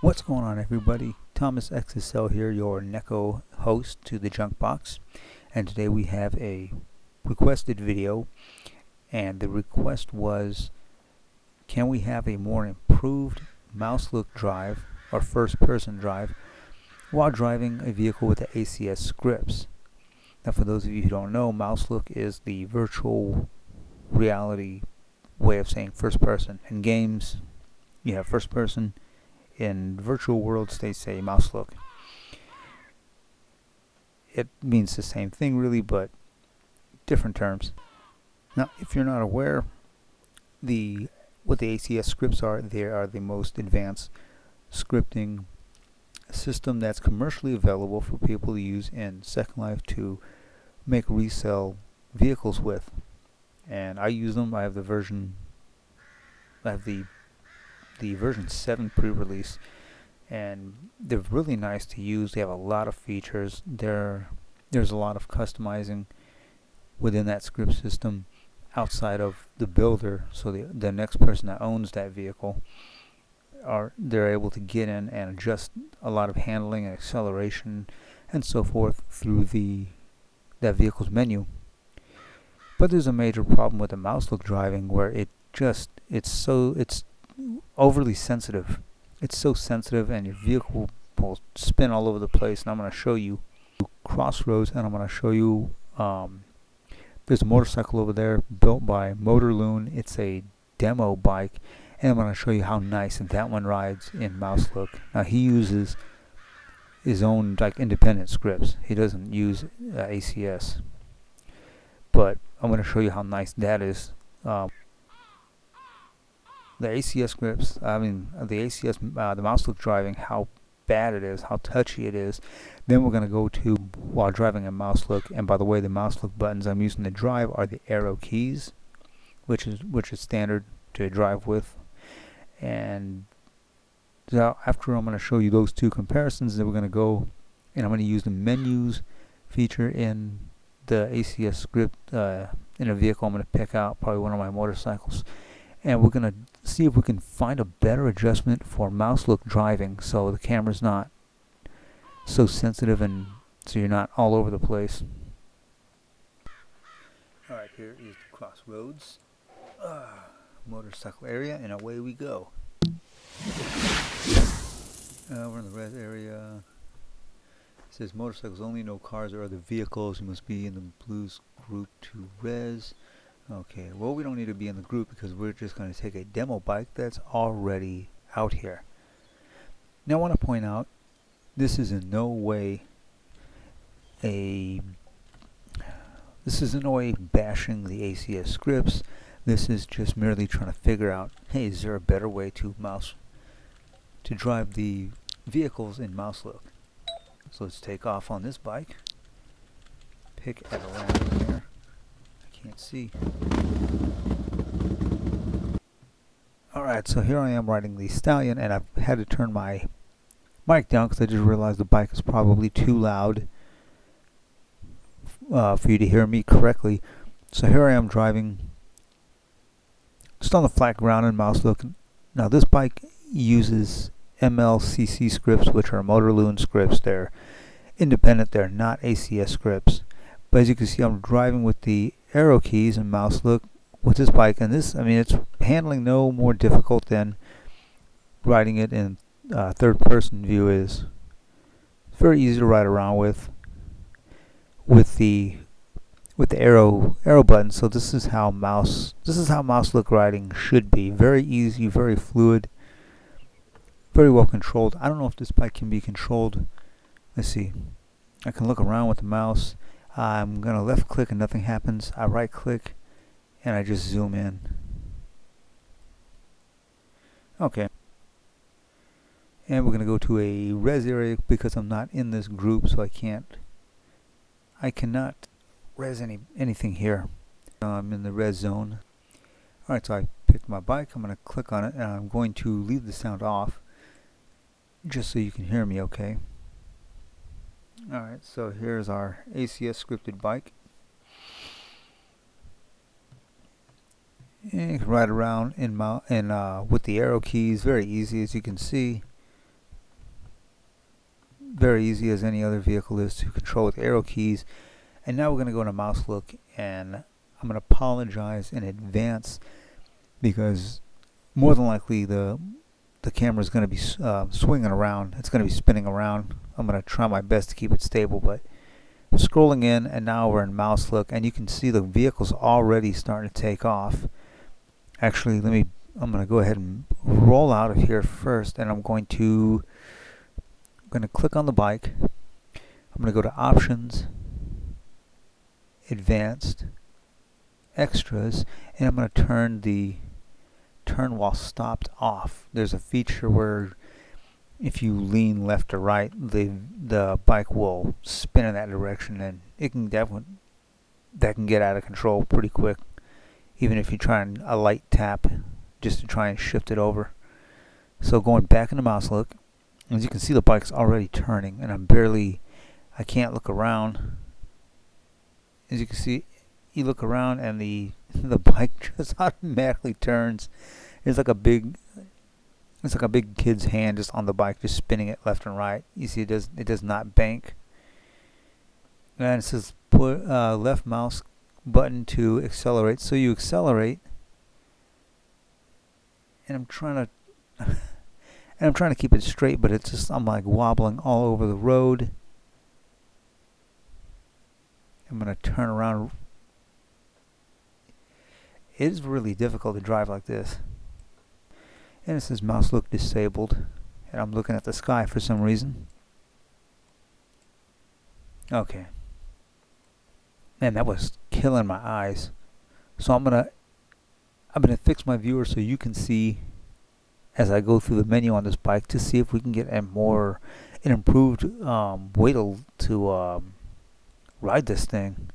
What's going on, everybody? Thomas XSL here, your Neko host to the Junk Box, and today we have a requested video, and the request was, can we have a more improved Mouselook drive or first-person drive while driving a vehicle with the ACS scripts? Now, for those of you who don't know, Mouselook is the virtual reality way of saying first-person. In games, you have first-person. In virtual worlds, they say Mouselook. It means the same thing, really, but different terms. Now, if you're not aware, what the ACS scripts are, they are the most advanced scripting system that's commercially available for people to use in Second Life to make resell vehicles with. And I use them. I have the version 7 pre-release, and they're really nice to use. They have a lot of features. There's a lot of customizing within that script system outside of the builder, so the next person that owns that vehicle they're able to get in and adjust a lot of handling and acceleration and so forth through that vehicle's menu. But there's a major problem with the Mouselook driving where it's overly sensitive. It's so sensitive, and your vehicle will spin all over the place. And I'm going to show you Crossroads, and I'm going to show you there's a motorcycle over there built by Motorloon. It's a demo bike, and I'm going to show you how nice that one rides in Mouselook. Now, he uses his own independent scripts. He doesn't use ACS, but I'm going to show you how nice that is. The ACS scripts, the ACS, the Mouselook driving, how bad it is, how touchy it is. Then we're going to go to while driving a Mouselook. And by the way, the Mouselook buttons I'm using to drive are the arrow keys, which is standard to drive with. And so after I'm going to show you those two comparisons, then we're going to go and I'm going to use the menus feature in the ACS script in a vehicle I'm going to pick out, probably one of my motorcycles. And we're going to see if we can find a better adjustment for Mouselook driving so the camera's not so sensitive and so you're not all over the place. Alright, here is the Crossroads motorcycle area, and away we go. We're in the red area. It says motorcycles only, no cars or other vehicles. You must be in the blues group to res. Okay, well, we don't need to be in the group because we're just going to take a demo bike that's already out here. Now I want to point out, this is in no way bashing the ACS scripts. This is just merely trying to figure out, hey, is there a better way to drive the vehicles in Mouselook? So let's take off on this bike. Pick at a random here. Can't see. Alright, so here I am riding the Stallion, and I've had to turn my mic down because I just realized the bike is probably too loud for you to hear me correctly. So here I am driving just on the flat ground in Mouselook. Now this bike uses MLCC scripts, which are Motorloon scripts. They're independent, they're not ACS scripts. But as you can see, I'm driving with the arrow keys and Mouselook with this bike, and this, it's handling no more difficult than riding it in third-person view is. It's very easy to ride around with the arrow button. So this is how Mouselook riding should be. Very easy, very fluid, very well controlled. I don't know if this bike can be controlled. Let's see. I can look around with the mouse. I'm going to left click and nothing happens. I right click and I just zoom in. Okay. And we're going to go to a res area because I'm not in this group, so I cannot res anything here. I'm in the res zone. Alright, so I picked my bike. I'm going to click on it and I'm going to leave the sound off just so you can hear me okay. Alright, so here's our ACS scripted bike. And you can ride around with the arrow keys, very easy as you can see. very easy as any other vehicle is to control with arrow keys. And now we're going to go to Mouselook, and I'm going to apologize in advance because more than likely the camera is going to be swinging around. It's going to be spinning around. I'm going to try my best to keep it stable, but I'm scrolling in, and now we're in Mouselook, and you can see the vehicle's already starting to take off. Actually, I'm going to go ahead and roll out of here first, and I'm going to click on the bike. I'm going to go to Options, Advanced, Extras, and I'm going to turn the turn while stopped off. There's a feature where if you lean left or right, the bike will spin in that direction, and that can get out of control pretty quick, even if you try a light tap just to try and shift it over. So going back into Mouselook, as you can see, the bike's already turning, and I can't look around. As you can see, you look around and the bike just automatically turns. It's like a big kid's hand just on the bike, just spinning it left and right. You see, it does not bank. And it says put left mouse button to accelerate. So you accelerate, and I'm trying to keep it straight, but it's just I'm like wobbling all over the road. I'm gonna turn around. It is really difficult to drive like this. And it says Mouselook disabled, and I'm looking at the sky for some reason. Okay. Man, that was killing my eyes. So I'm gonna fix my viewer so you can see as I go through the menu on this bike to see if we can get an improved way to ride this thing.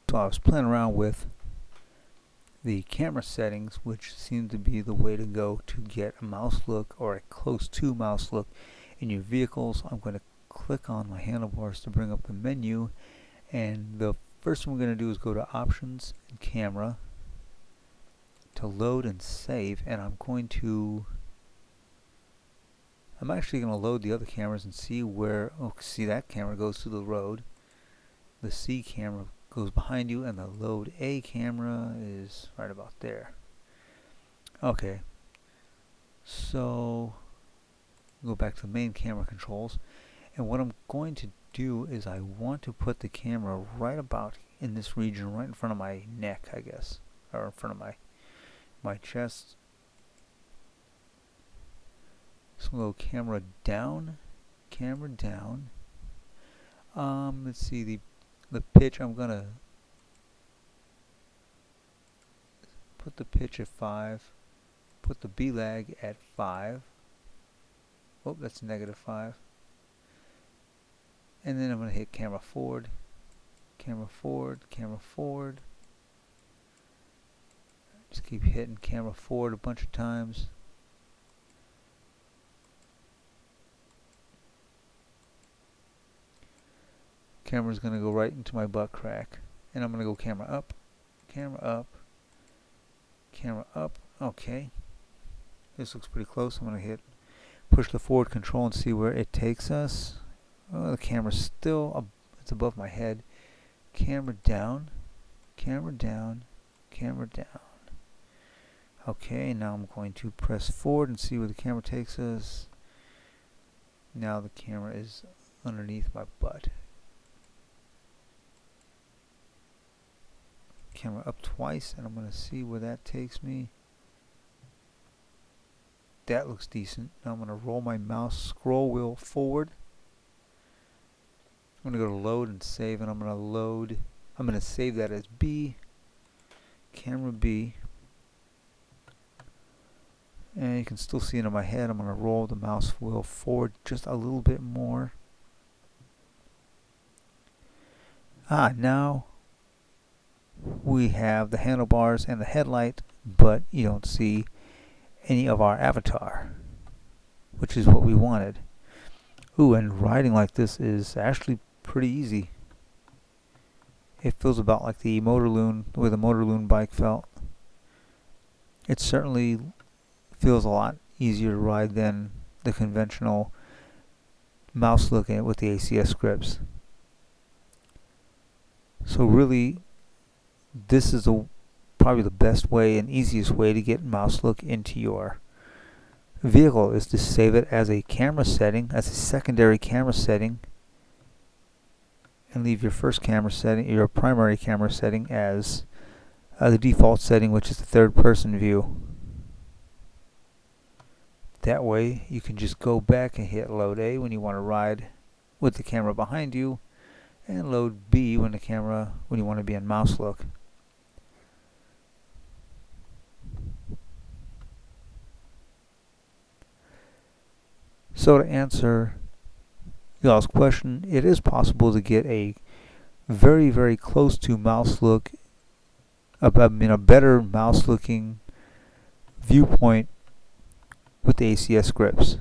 So I was playing around with the camera settings, which seem to be the way to go to get a Mouselook or a close to Mouselook in your vehicles. I'm going to click on my handlebars to bring up the menu, and the first thing we're going to do is go to Options and Camera to load and save, and I'm actually going to load the other cameras and see where, see that camera goes to the road, the C camera goes behind you, and the load A camera is right about there. Okay, so go back to the main camera controls, and what I'm going to do is I want to put the camera right about in this region, right in front of my neck, I guess, or in front of my chest. So we'll go camera down. Let's see, the pitch, I'm gonna put the pitch at 5, put the B lag at 5. Oh, that's -5. And then I'm gonna hit camera forward. Just keep hitting camera forward a bunch of times. Camera's gonna go right into my butt crack, and I'm gonna go camera up. Okay, this looks pretty close. I'm gonna push the forward control and see where it takes us. Oh, the camera's still it's above my head. Camera down. Okay, now I'm going to press forward and see where the camera takes us. Now the camera is underneath my butt. Camera up twice, and I'm going to see where that takes me. That looks decent. Now I'm going to roll my mouse scroll wheel forward. I'm going to go to load and save, and I'm going to save that as B, camera B. And you can still see it in my head. I'm going to roll the mouse wheel forward just a little bit more. Now we have the handlebars and the headlight, but you don't see any of our avatar, which is what we wanted. And riding like this is actually pretty easy. It feels about like the Motorloon, the way the Motorloon bike felt. It certainly feels a lot easier to ride than the conventional Mouselook in it with the ACS scripts. So really, this is probably the best way and easiest way to get Mouselook into your vehicle, is to save it as a camera setting, as a secondary camera setting, and leave your first camera setting, your primary camera setting, as the default setting, which is the third person view. That way you can just go back and hit load A when you want to ride with the camera behind you, and load B when you want to be in Mouselook. So to answer y'all's question, it is possible to get a very, very close to Mouselook, a better mouse-looking viewpoint with the ACS scripts.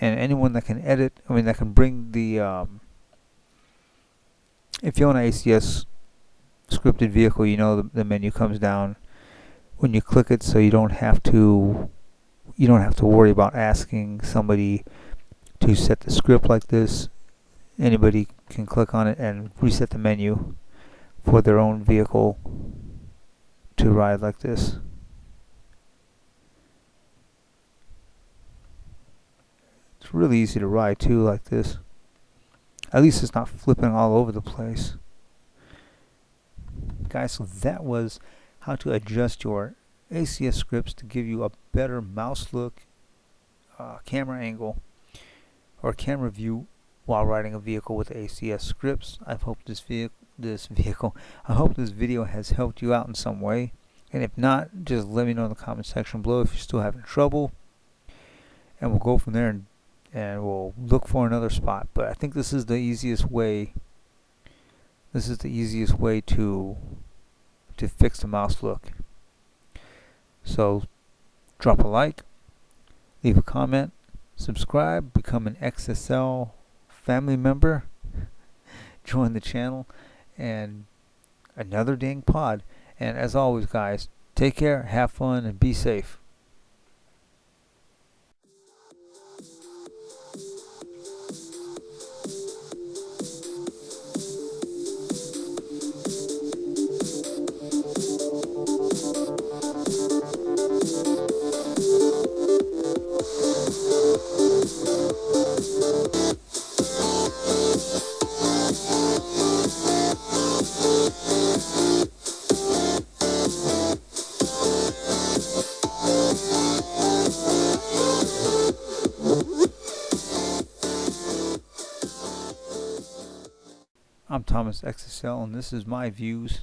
And anyone that can edit, that can bring the, if you own an ACS scripted vehicle, you know the menu comes down when you click it, so you don't have to worry about asking somebody to set the script like this. Anybody can click on it and reset the menu for their own vehicle to ride like this. It's really easy to ride too, like this. At least it's not flipping all over the place. Guys, so that was how to adjust your ACS scripts to give you a better Mouselook camera angle or camera view while riding a vehicle with ACS scripts. I hope this video has helped you out in some way, and if not, just let me know in the comment section below if you're still having trouble, and we'll go from there and we'll look for another spot. But I think this is the easiest way. This is the easiest way to fix the Mouselook. So drop a like, leave a comment, subscribe, become an XSL family member, join the channel, and another dang pod. And as always, guys, take care, have fun, and be safe. I'm Thomas XSL, and this is my views